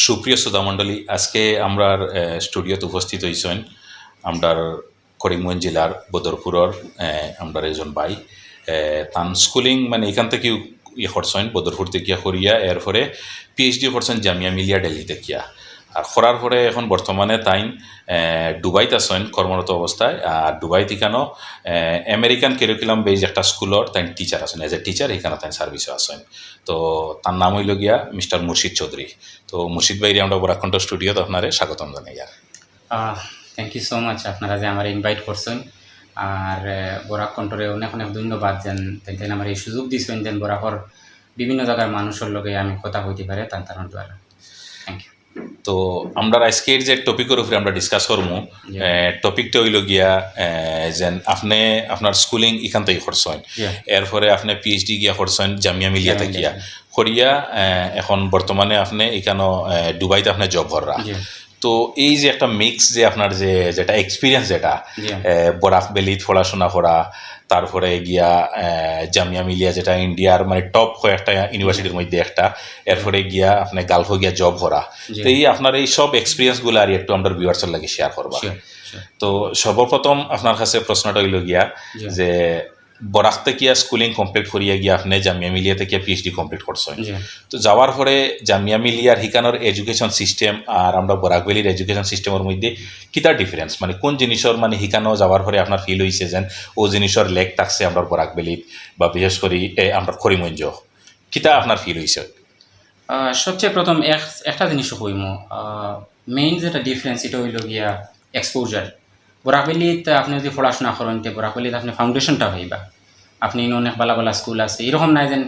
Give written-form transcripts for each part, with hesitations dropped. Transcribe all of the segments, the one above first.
সুপ্রিয় শ্রোতামণ্ডলী, আজকে আমরার স্টুডিওতে উপস্থিত হয়েছেন আমরার করিমগঞ্জ জেলার বদরপুরের আমরার একজন ভাই। তান স্কুলিং মানে এখান থেকে করছেন বদরপুর থেকে করিয়া, এরপরে পিএইচডি করছেন জামিয়া মিলিয়া দিল্লি থেকে। আর করার পরে এখন বর্তমানে তাই দুবাইতে আছেন কর্মরত অবস্থায়। আর দুবাই থেকেও আমেরিকান কারিকুলাম বেজ একটা স্কুলের তাই টিচার আছেন, এজ এ টিচার এখানে তাই সার্ভিসে আছেন। তো তার নাম হইল গিয়া মিস্টার মুর্শিদ চৌধুরী। তো মুর্শিদ ভাইরে আমরা বরাকণ্ঠ স্টুডিওতে আপনারে স্বাগতম জানাই। থ্যাংক ইউ সো মাচ আপনারা যে আমার ইনভাইট করছেন। আর বরাক কণ্ঠরে অনেক অনেক ধন্যবাদ যেন তেন আমার এই সুযোগ দিয়েছেন যেন বরাকর বিভিন্ন জায়গার মানুষের লগে আমি কথা হইতে পারে তার দ্বারা। Thank you. তো আমরা আজকের যে টপিকের উপরে আমরা ডিসকাস করবো, টপিকটা হইল গিয়া যেন আপনি আপনার স্কুলিং এখান থেকে করছেন, এরপরে আপনি পিএইচডি গিয়া করছেন জামিয়া মিলিয়াতে গিয়া করিয়া, এখন বর্তমানে আপনি এখানে দুবাইতে আপনি জব করা। তো এই যে একটা মিক্স যে আপনার যে যেটা এক্সপিরিয়েন্স, যেটা বরাক ভ্যালিতে পড়াশোনা করা, তারপরে গিয়া জামিয়া মিলিয়া যেটা ইন্ডিয়ার মানে টপ কয়েকটা ইউনিভার্সিটির মধ্যে একটা, এরপরে গিয়া আপনি গালফে গিয়া জব করা। তো এই আপনার এই সব এক্সপিরিয়েন্সগুলো আর একটু আমরা ভিউয়ার্সের লাগে শেয়ার করবা। তো সর্বপ্রথম আপনার কাছে প্রশ্নটা হইল গিয়া যে বরাক থেকে স্কুলিং কমপ্লিট করিয়া গিয়া আপনি জামিয়া মিলিয়া থেকে পিএইচডি কমপ্লিট করছেন। তো যাওয়ার পরে জামিয়া মিলিয়ার হিকানোর এডুকেশন সিস্টেম আর আমরা বরাক ভ্যালির এডুকেশন সিস্টেমের মধ্যে কিতা ডিফারেন্স, মানে কোন জিনিসের মানে হিকানো যাওয়ার পরে আপনার ফিল হয়েছে যেন ও জিনিসের লেক থাকছে আমরা বরাক ভ্যালিত বা বিশেষ করে আমরা করিমগঞ্জ, কিতা আপনার ফিল হয়েছে? সবচেয়ে প্রথম একটা জিনিস কইম, মেইন যেটা ডিফারেন্স এটা হইল গিয়া এক্সপোজার। বরাক ভ্যালিতে আপনি যদি পড়াশোনা করেন তো বরাক ভ্যালিতে আপনি ফাউন্ডেশনটা হইবা, আপনি অনেক ভালো ভালো স্কুল আছে, এরকম নাই যেন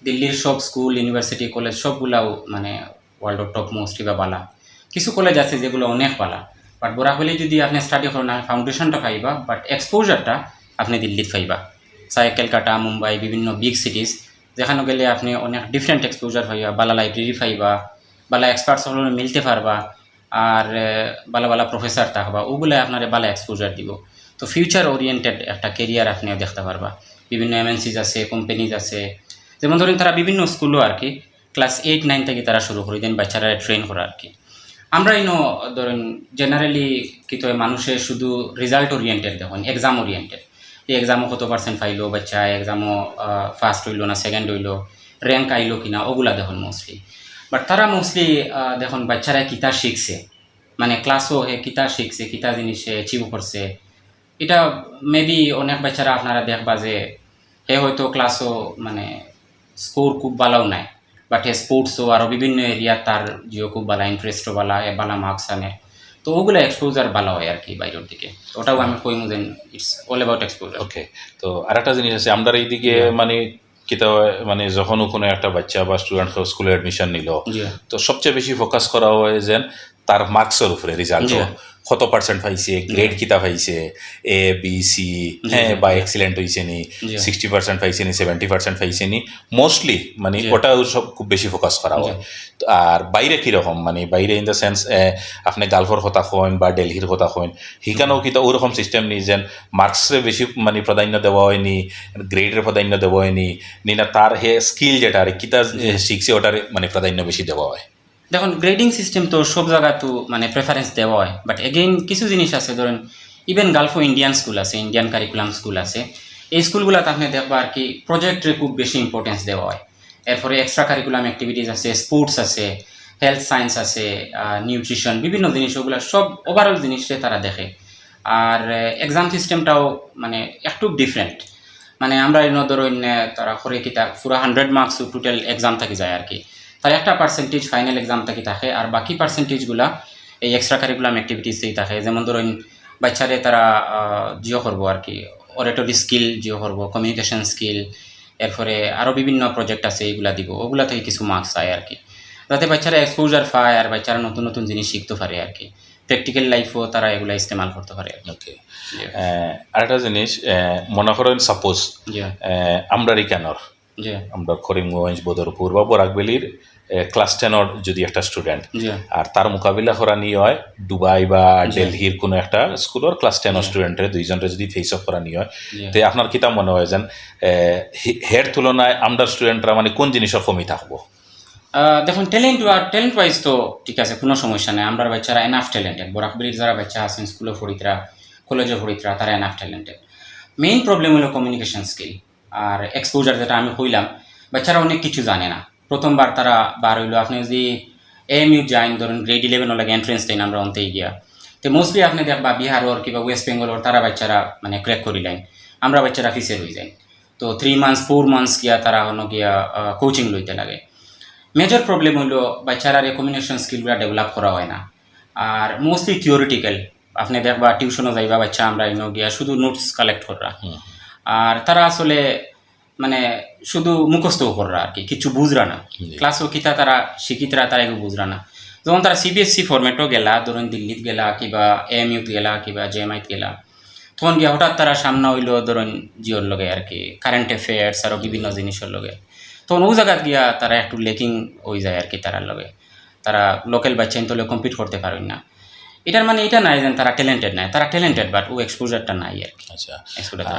দিল্লির সব স্কুল ইউনিভার্সিটি কলেজ সবগুলাও মানে ওয়ার্ল্ডের টপ মোস্ট বা বালা। কিছু কলেজ আছে যেগুলো অনেক বালা, বাট বরাক ভ্যালি যদি আপনি স্টাডি করেন ফাউন্ডেশনটা পাইবা, বাট এক্সপোজারটা আপনি দিল্লিত পাইবা। চাই ক্যালকাটা, মুম্বাই, বিভিন্ন বিগ সিটিজ যেখানে গেলে আপনি অনেক ডিফারেন্ট এক্সপোজার পাইবা, বালা লাইব্রেরি পাইবা, বালা এক্সপার্টস হলে মিলতে পারবা, আর বালা বালা প্রফেসর থাকবা, ওগুলো আপনার বালা এক্সপোজার দিব। তো ফিউচার ওরিয়েন্টেড একটা কেরিয়ার আপনিও দেখতে পারবা। বিভিন্ন এমএনসিজ আছে, কোম্পানিজ আছে, যেমন ধরেন তারা বিভিন্ন স্কুলও আর কি ক্লাস 8-9 থেকে তারা শুরু করে দেন বাচ্চারা ট্রেন করা আর কি। আমরা ধরেন জেনারেলি কিন্তু মানুষের শুধু রেজাল্ট ওরিয়েন্টেড দেখুন, এক্সাম ওরিয়েন্টেড। এই এক্সামও কত পার্সেন্ট পাইলো বাচ্চা, এক্সামও ফার্স্ট হইলো না সেকেন্ড হইলো, র্যাঙ্ক আইলো কিনা, ওগুলা দেখুন মোস্টলি। বাট তারা মোস্টলি দেখুন বাচ্চারা কিতা শিখছে, মানে ক্লাসও হে কিতা শিখছে, কিতা জিনিসে অ্যাচিভ করছে। এটা মেবি অনেক বাচ্চারা আপনারা দেখবা যে হে হয়তো ক্লাসও মানে স্কোর খুব ভালোও নাই, বাট হে স্পোর্টসও আরও বিভিন্ন এরিয়া তার জিও খুব ভালো ইন্টারেস্টও ভালো, ভালো মার্কস আনে। তো ওগুলো এক্সপোজার ভালো হয় আর কি বাইরের দিকে। ওটাও আমি কইমু দেন ইটস অল অ্যাবাউট এক্সপোজার। ওকে, তো আরেকটা জিনিস আছে আমরা এইদিকে মানে কিতা মানে যখনও কোনো একটা বাচ্চা বা স্টুডেন্ট স্কুলে অ্যাডমিশন নিল, তো সবচেয়ে বেশি ফোকাস করা হয় যেন তার মার্কসের উপরে, রেজাল্ট কত পার্সেন্ট পাইছে, গ্রেড কিতা পাইছে, এ বি সি, হ্যাঁ, বা এক্সিলেন্ট হয়েছে নি, 60% পাইছে নি, 70% পাইছে নি, মোস্টলি মানে ওটাও সব খুব বেশি ফোকাস করা হয়। আর বাইরে কীরকম, মানে বাইরে ইন দ্য সেন্স আপনি গালফর কথা কইন বা দিল্লির কথা কইন, সেখানেও কিতা ওরকম সিস্টেম নেই যেন মার্কসে বেশি মানে প্রাধান্য দেওয়া হয়নি, গ্রেডের প্রাধান্য দেওয়া হয়নি, না তার হে স্কিল যেটা আর কিতা শিখছে ওটার মানে প্রাধান্য বেশি দেওয়া হয়? দেখুন গ্রেডিং সিস্টেম তো সব জায়গা তো মানে প্রেফারেন্স দেওয়া হয়, বাট এগেইন কিছু জিনিস আছে ধরেন ইভেন গালফো ইন্ডিয়ান স্কুল আছে, ইন্ডিয়ান কারিকুলাম স্কুল আছে, এই স্কুলগুলোতে আপনি দেখবা আর কি প্রজেক্টে খুব বেশি ইম্পর্টেন্স দেওয়া হয়। এরপরে এক্সট্রা কারিকুলাম অ্যাক্টিভিটিস আছে, স্পোর্টস আছে, হেলথ সায়েন্স আছে, নিউট্রিশন, বিভিন্ন জিনিস ওগুলো সব ওভারঅল জিনিসে তারা দেখে। আর এক্সাম সিস্টেমটাও মানে একটু ডিফারেন্ট, মানে আমরা ধরেন তারা করে কি তা পুরো 100 মার্কস টোটাল এক্সাম থেকে যায় আর কি, তার একটা পার্সেন্টেজ ফাইনাল এক্সাম থেকে থাকে, আর বাকি পার্সেন্টেজগুলো এই এক্সট্রা কারিকুলাম অ্যাক্টিভিটিসেই থাকে। যেমন ধরুন বাচ্চারে তারা জিও করবো আর কি, অরেটরি স্কিল জিও করবো, কমিউনিকেশন স্কিল, এরপরে আরও বিভিন্ন প্রজেক্ট আছে এইগুলা দিব, ওগুলা থেকে কিছু মার্কস পায় আর কি, যাতে বাচ্চারা এক্সপোজার পায় আর বাচ্চারা নতুন নতুন জিনিস শিখতে পারে আর কি, প্র্যাকটিক্যাল লাইফও তারা এগুলা ইস্তেমাল করতে পারে। ওকে, আরেকটা জিনিস মনে করেন সাপোজ আমরা কেনর আমরা করিমগঞ্জ, বদরপুর বা বরাক ভ্যালির ক্লাস 10 যদি একটা স্টুডেন্ট আর তার মোকাবিলা করা নিয়ে হয় দুবাই বা দিল্লির কোনো একটা স্কুলের ক্লাস 10 স্টুডেন্টের দুইজনের যদি ফেস অফ করা নিয়ে হয়, তো আপনার কিতা মনে হয় যেন হের তুলনায় আমরা স্টুডেন্টরা মানে কোন জিনিসের কমি থাকবো? দেখুন ট্যালেন্ট ওয়াইজ তো ঠিক আছে, কোনো সমস্যা নেই। আমরা বাচ্চারা এনাফ ট্যালেন্টেড, বরাকবির যারা বাচ্চা আছেন স্কুলে পড়িতরা, কলেজে পড়িতরা, তারা এনাফ ট্যালেন্টেড। মেইন প্রবলেম হলো কমিউনিকেশন স্কিল আর এক্সপোজার, যেটা আমি কইলাম। বাচ্চারা অনেক কিছু জানে না, প্রথমবার তারা বার হইলো। আপনি যদি AMU যাইন, ধরুন গ্রেড 11 লাগে এন্ট্রেন্স দেন আমরা অন্তেই গিয়া, তো মোস্টলি আপনি দেখবা বিহারের কিংবা ওয়েস্ট বেঙ্গলের তারা বাচ্চারা মানে ক্র্যাক করিলেন, আমরা বাচ্চারা ফিসের হয়ে যাই। তো 3 মান্থস 4 মান্থস গিয়া তারা হলো গিয়া কোচিং লইতে লাগে। মেজর প্রবলেম হলো বাচ্চারা কমিউনিকেশন স্কিলগুলো ডেভেলপ করা হয় না, আর মোস্টলি থিওরিটিক্যাল। আপনি দেখবা টিউশনও যাইবা বাচ্চা আমরা এনে গিয়া শুধু নোটস কালেক্ট করা, আর তারা আসলে মানে শুধু মুখস্থও করা আর কি, কিছু বুঝরা না। ক্লাসও কিতা তারা শিক্ষিতরা তারা এগুলো বুঝরা না। যখন তারা CBSE ফরম্যাটও গেলা, ধরুন দিল্লিত গেলা কিংবা AMU গেলা কিংবা JMI গেলা, তখন গিয়ে হঠাৎ তারা সামনে হইলো ধরুন জিওর লগে আর কি, কারেন্ট অ্যাফেয়ার্স আরও বিভিন্ন জিনিসের লগে। তখন ও জায়গাত গিয়া তারা একটু লেকিং হয়ে যায় আর কি, তারার লগে তারা লোকাল বাচ্চা ইন্তলে কম্পিট করতে পারেন না। এটার মানে এটা নাই যে তারা ট্যালেন্টেড নাই, তারা ট্যালেন্টেড, বাট ও এক্সপোজারটা নাই আর কি। আচ্ছা, এক্সপোজারটা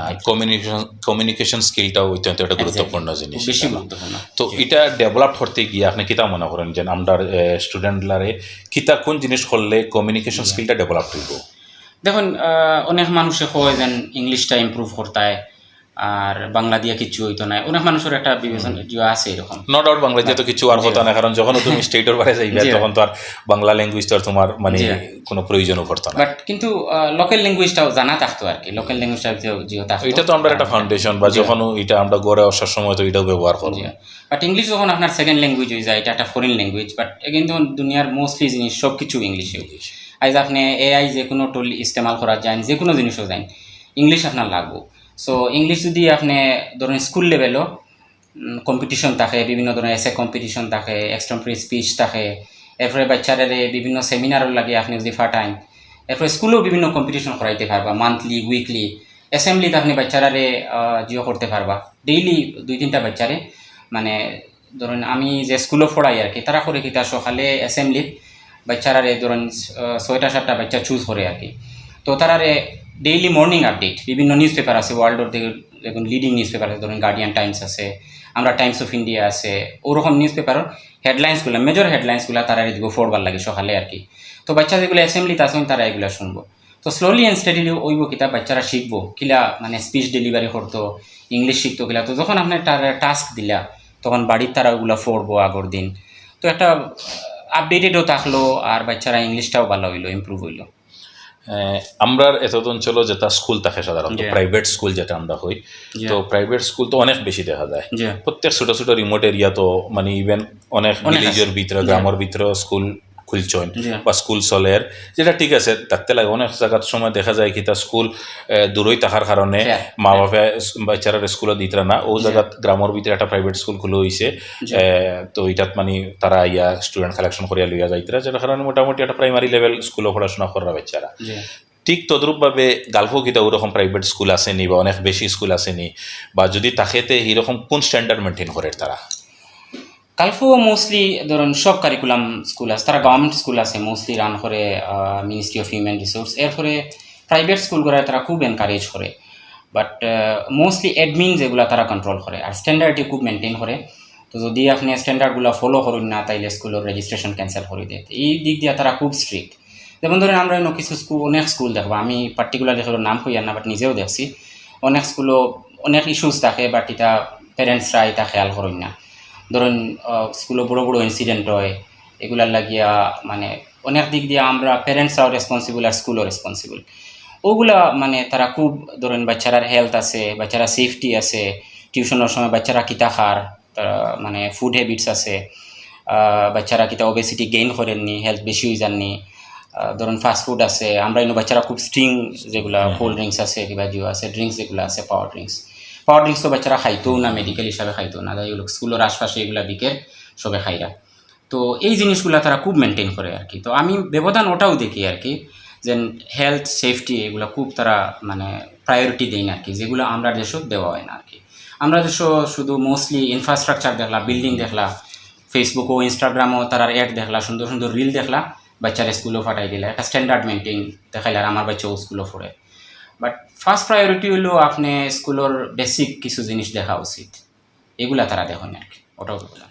কমিউনিকেশন স্কিলটাও অত্যন্ত একটা গুরুত্বপূর্ণ জিনিস, বেশি গুরুত্বপূর্ণ। তো এটা ডেভেলপ করতে গিয়ে আপনি কিতা মনে করেন যে আমরা স্টুডেন্টলারে কিতা কোন জিনিস করলে কমিউনিকেশন স্কিলটা ডেভেলপ হইব? দেখুন অনেক মানুষে কয় যেন ইংলিশটা ইম্প্রুভ করতায় আর বাংলা দিয়ে কিছু হইতো না, অনেক মানুষের একটা বিবেচনা আছে এরকম। নো ডাউট বাংলা দিয়ে তো কিছু আর হতো না, কারণ যখন তুমি স্টেটের বাইরে যাইবে তখন তো আর বাংলা ল্যাঙ্গুয়েজ তো আর তোমার মানে কোনো প্রয়োজনও পড়তো না। বাট কিন্তু লোকাল ল্যাঙ্গুয়েজটাও জানা থাকতো আর কি, লোকাল ল্যাঙ্গুয়েজটা যেও থাকতো। এটা তো আমরা একটা ফাউন্ডেশন, বা যখন এটা আমরা গড়ে আসার সময় তো এটাও ব্যবহার করব। বাট ইংলিশ যখন আপনার সেকেন্ড ল্যাঙ্গুয়েজ হয়ে যায়, এটা একটা ফরেন ল্যাঙ্গুয়েজ, বাট কিন্তু দুনিয়ার মোস্টলি জিনিস সব কিছু ইংলিশে। আজ আপনি AI যে কোনো টুল ইস্তেমাল করা যায়, যে কোনো জিনিসও যায় ইংলিশ আপনার লাগবো। সো ইংলিশ যদি আপনি ধরুন স্কুল লেভেলও কম্পিটিশন থাকে, বিভিন্ন ধরনের এসে কম্পিটিশন থাকে, এক্সটেম্পোরারি স্পিচ থাকে, এরপরে বাচ্চাদের বিভিন্ন সেমিনারও লাগে আপনি যদি ফাটাইন, এরপরে স্কুলেও বিভিন্ন কম্পিটিশন করাইতে পারবা, মান্থলি উইকলি। অ্যাসেম্বলিতে আপনি বাচ্চারারে জিও করতে পারবা, ডেইলি 2-3টা বাচ্চারে। মানে ধরুন আমি যে স্কুলও পড়াই আর কি, তারা করে কি তার সকালে অ্যাসেম্বলিত বাচ্চারারে ধরুন 6টা-7টা বাচ্চা চুজ করে আর কি। তো তারারে ডেইলি মর্নিং আপডেট, বিভিন্ন নিউজ পেপার আছে ওয়ার্ল্ডের দেখুন লিডিং নিউজ পেপার আছে, ধরুন গার্ডিয়ান টাইমস আছে, আমরা টাইমস অফ ইন্ডিয়া আছে, ওরকম নিউজ পেপারের হেডলাইন্সগুলো, মেজর হেডলাইন্সগুলো তারা দিব ফোরবার লাগে সকালে আর কি। তো বাচ্চা যেগুলো অ্যাসেম্বলিতে আসেন তারা এগুলো শুনবো। তো স্লোলি অ্যান্ড স্টাডিলি ওইব কিতাব বাচ্চারা শিখবো কিলা, মানে স্পিচ ডেলিভারি করতো, ইংলিশ শিখতো কিলা। তো যখন আপনার টাস্ক দিলা তখন বাড়ির তারা ওগুলো পড়বো আগর দিন। তো একটা আপডেটেডও থাকলো, আর বাচ্চারা ইংলিশটাও ভালো হইলো, ইম্প্রুভ হইলো। আমরা এত অঞ্চল যেটা স্কুল থাকে সাধারণত প্রাইভেট স্কুল যেটা আমরা হই, তো প্রাইভেট স্কুল তো অনেক বেশি দেখা যায়। প্রত্যেক ছোট ছোট রিমোট এরিয়া তো মানে ইভেন অনেক ভিলেজের ভিতরে গ্রামের ভিতরে স্কুল খুলছেন বা স্কুল চলের, যেটা ঠিক আছে থাকতে লাগে। অনেক জায়গার সময় দেখা যায় কি তা স্কুল দূরই থাকার কারণে মা বাপে বাচ্চারা স্কুলে দিতরা না, ও জায়গা গ্রামের ভিতরে একটা প্রাইভেট স্কুল খুলে হয়েছে। তো এটাত মানে তারা ইয়া স্টুডেন্ট কালেকশন করিয়া লইয়া যাইতরা, যেটার কারণে মোটামুটি একটা প্রাইমারি লেভেল স্কুলে পড়াশোনা করা বাচ্চারা। ঠিক তদ্রূপভাবে গালফও কিতা ওরকম প্রাইভেট স্কুল আসেনি বা অনেক বেশি স্কুল আসেনি, বা যদি তাকেতে এরকম কোন স্ট্যান্ডার্ড মেনটেন করে তারা? গালফো মোস্টলি ধরুন সব কারিকুলাম স্কুল আছে, তারা গভর্নমেন্ট স্কুল আছে মোস্টলি রান করে মিনিস্ট্রি অফ হিউম্যান রিসোর্স। এরপরে প্রাইভেট স্কুলগুলো তারা খুব এনকারেজ করে, বাট মোস্টলি অ্যাডমিন যেগুলো তারা কন্ট্রোল করে, আর স্ট্যান্ডার্ডটি খুব মেনটেন করে। তো যদি আপনি স্ট্যান্ডার্ডগুলো ফলো করুন না তাইলে স্কুলের রেজিস্ট্রেশন ক্যান্সেল করে দেয়। এই দিক দিয়ে তারা খুব স্ট্রিক্ট। যেমন ধরেন আমরা কিছু স্কুল, অনেক স্কুল দেখবো, আমি পার্টিকুলারলি হলো নাম কইয়ার না, বাট নিজেও দেখছি অনেক স্কুলও অনেক ইস্যুস থাকে, বাট এটা প্যারেন্টসরা এটা খেয়াল করেন না। ধরুন স্কুলে বড়ো বড়ো ইনসিডেন্ট হয়, এগুলার লাগিয়া মানে অনেক দিক দিয়ে আমরা প্যারেন্টসরাও রেসপন্সিবল আর স্কুলও রেসপন্সিবল। ওগুলা মানে তারা খুব ধরুন বাচ্চারার হেলথ আছে, বাচ্চারা সেফটি আছে, টিউশনের সময় বাচ্চারা কিতা খার, তারা মানে ফুড হ্যাবিটস আছে, বাচ্চারা কিতা ওবেসিটি গেইন করেননি, হেলথ বেশি হয়ে যাননি, ধরুন ফাস্টফুড আছে, আমরা এনে বাচ্চারা খুব স্ট্রিং যেগুলো কোল্ড ড্রিঙ্কস আছে কিংবা জিও আছে, ড্রিঙ্কস যেগুলো আছে পাওয়ার ড্রিঙ্কস তো বাচ্চারা খাইতেও না, মেডিকেল হিসাবে খাইতেও না, এগুলো স্কুলের আশপাশে এগুলো বিকেল সবে খাইরা। তো এই জিনিসগুলো তারা খুব মেনটেন করে আর কি। তো আমি ব্যবধান ওটাও দেখি আর কি, যে হেলথ সেফটি এগুলো খুব তারা মানে প্রায়োরিটি দেয় না আর কি, যেগুলো আমরা দেশও দেওয়া হয় না আর কি। আমরা দেশও শুধু মোস্টলি ইনফ্রাস্ট্রাকচার দেখলা, বিল্ডিং দেখলা, ফেসবুক ও ইনস্টাগ্রামও তারা অ্যাড দেখলা, সুন্দর সুন্দর রিল দেখলা, বাচ্চারা স্কুলেও ফাটাই দিলে, একটা স্ট্যান্ডার্ড মেনটেন দেখাইলে, আর আমার বাচ্চাও স্কুলও পড়ে। বাট ফার্স্ট প্রায়োরিটি হলো আপনি স্কুলের বেসিক কিছু জিনিস দেখা উচিত, এগুলা তারা দেখেন আর কি, ওটাও বললাম।